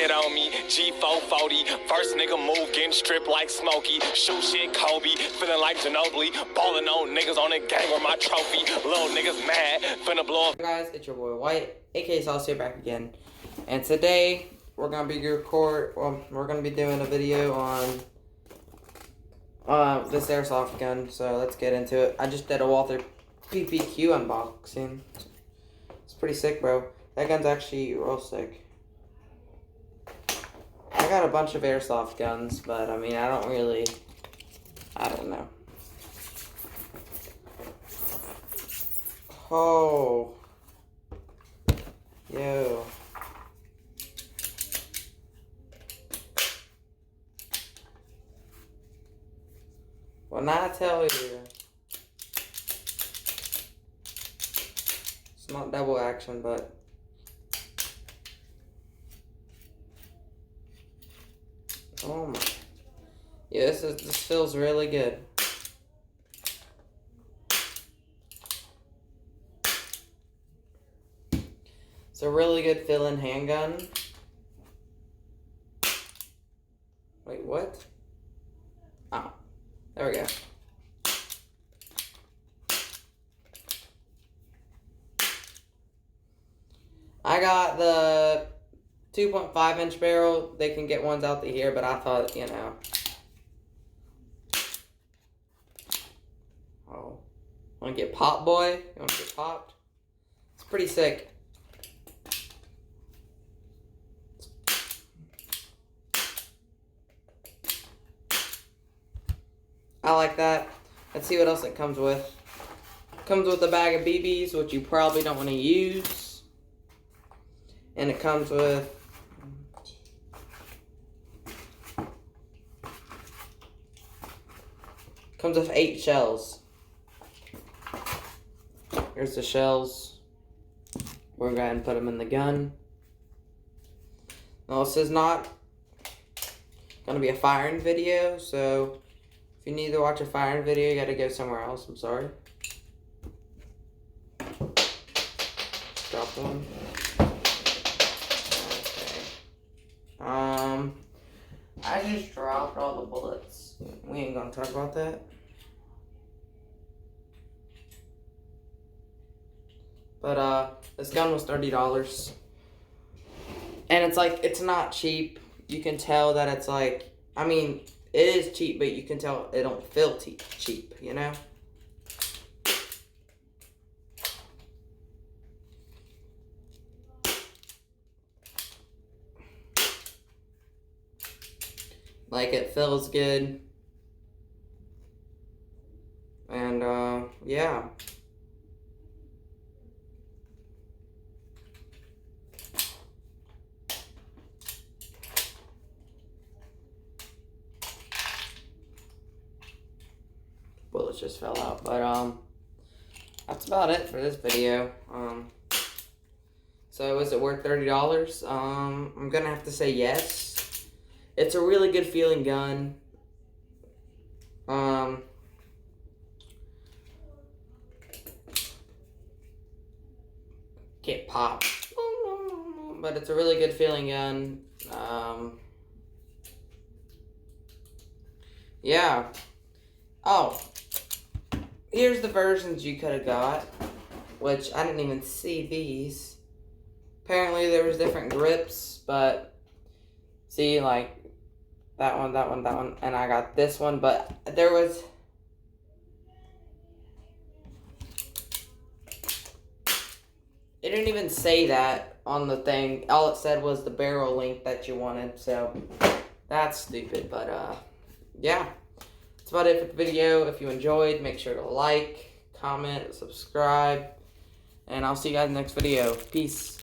shit on me. G440, first nigga move, getting stripped like Smokey. Shoot shit Kobe, feeling like Ginobili. Ballin' on niggas on the gang with my trophy. Little niggas mad, finna blow up. Hey guys, it's your boy White, aka Sauce here, back again. And today we're gonna be doing a video on this airsoft gun. So let's get into it. I just did a Walther PPQ unboxing. It's pretty sick, bro. That gun's actually real sick. I got a bunch of airsoft guns, but I mean, I don't know. Oh. Yo. When I tell you, it's not double action, but oh my, yeah, this feels really good. It's a really good feeling handgun. Wait, what? Oh, there we go. I got the 2.5 inch barrel. They can get ones out here, but I thought, you know. Oh, wanna get popped, boy? You wanna get popped? It's pretty sick. I like that. Let's see what else it comes with. Comes with a bag of BBs, which you probably don't want to use. And it comes with comes with 8 shells. Here's the shells. We're going to go ahead and put them in the gun. Now, this is not going to be a firing video, so if you need to watch a firing video, you gotta go somewhere else. I'm sorry. Drop one. Okay. I just dropped all the bullets. We ain't gonna talk about that. But this gun was $30. And it's like, it's not cheap. You can tell that it's like, I mean, it is cheap, but you can tell it don't feel cheap, you know? Like, it feels good. And, yeah. Bullets just fell out, but that's about it for this video. So is it worth $30? I'm gonna have to say yes. It's a really good feeling gun. Can't pop, but it's a really good feeling gun. Yeah. Oh. Here's the versions you could have got, which I didn't even see these. Apparently there was different grips, but see, like that one, and I got this one, but there was it didn't even say that on the thing. All it said was the barrel length that you wanted, so that's stupid, but yeah. That's about it for the video. If you enjoyed, make sure to like, comment, subscribe, and I'll see you guys in the next video. Peace.